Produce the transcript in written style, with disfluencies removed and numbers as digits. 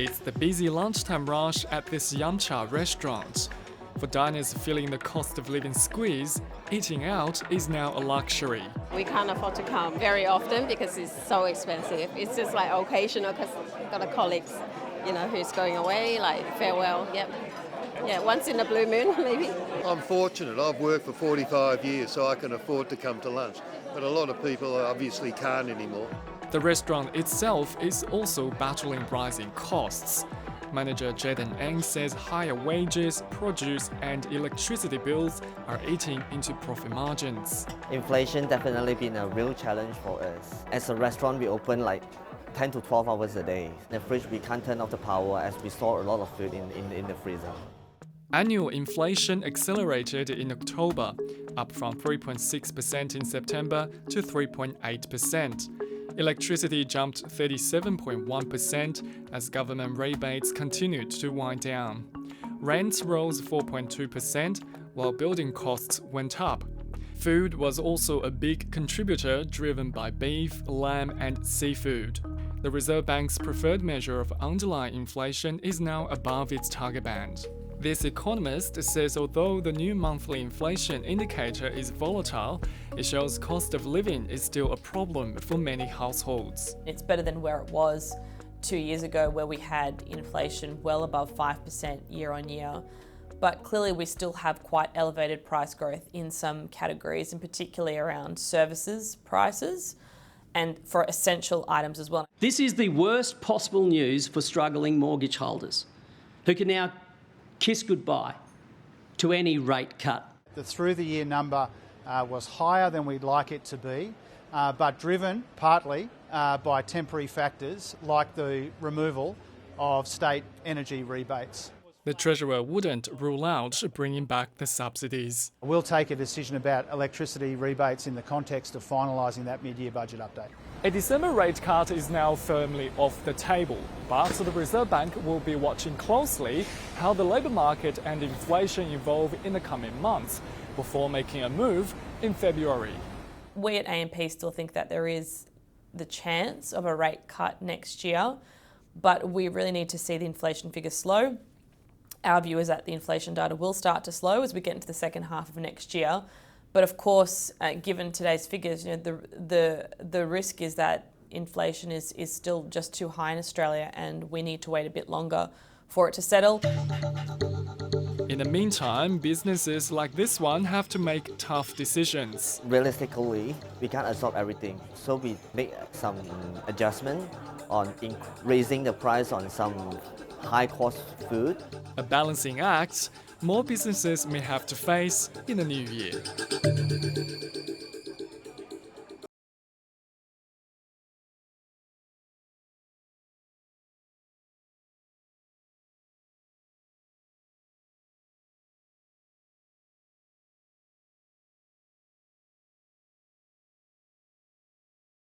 It's the busy lunchtime rush at this Yamcha restaurant. For diners feeling the cost of living squeeze, eating out is now a luxury. We can't afford to come very often because it's so expensive. It's just like occasional because I've got a colleague, who's going away, like farewell, Yeah, once in a blue moon, maybe. I'm fortunate. I've worked for 45 years, so I can afford to come to lunch. But a lot of people obviously can't anymore. The restaurant itself is also battling rising costs. Manager Jaden Ng says higher wages, produce and electricity bills are eating into profit margins. Inflation definitely been a real challenge for us. As a restaurant, we open like 10 to 12 hours a day. In the fridge, we can't turn off the power as we store a lot of food in the freezer. Annual inflation accelerated in October, up from 3.6% in September to 3.8%. Electricity jumped 37.1% as government rebates continued to wind down. Rents rose 4.2%, while building costs went up. Food was also a big contributor, driven by beef, lamb, and seafood. The Reserve Bank's preferred measure of underlying inflation is now above its target band. This economist says although the new monthly inflation indicator is volatile, it shows cost of living is still a problem for many households. It's better than where it was 2 years ago, where we had inflation well above 5% year on year. But clearly we still have quite elevated price growth in some categories, and particularly around services prices and for essential items as well. This is the worst possible news for struggling mortgage holders, who can now kiss goodbye to any rate cut. The through-the-year number was higher than we'd like it to be, but driven partly by temporary factors like the removal of state energy rebates. The Treasurer wouldn't rule out bringing back the subsidies. We'll take a decision about electricity rebates in the context of finalising that mid-year budget update. A December rate cut is now firmly off the table, but the Reserve Bank will be watching closely how the labour market and inflation evolve in the coming months before making a move in February. We at AMP still think that there is the chance of a rate cut next year, but we really need to see the inflation figures slow. Our view is that the inflation data will start to slow as we get into the second half of next year. But of course, given today's figures, the risk is that inflation is still just too high in Australia, and we need to wait a bit longer for it to settle. In the meantime, businesses like this one have to make tough decisions. Realistically, we can't absorb everything, so we make some adjustment on raising the price on some high-cost food. A balancing act more businesses may have to face in the new year.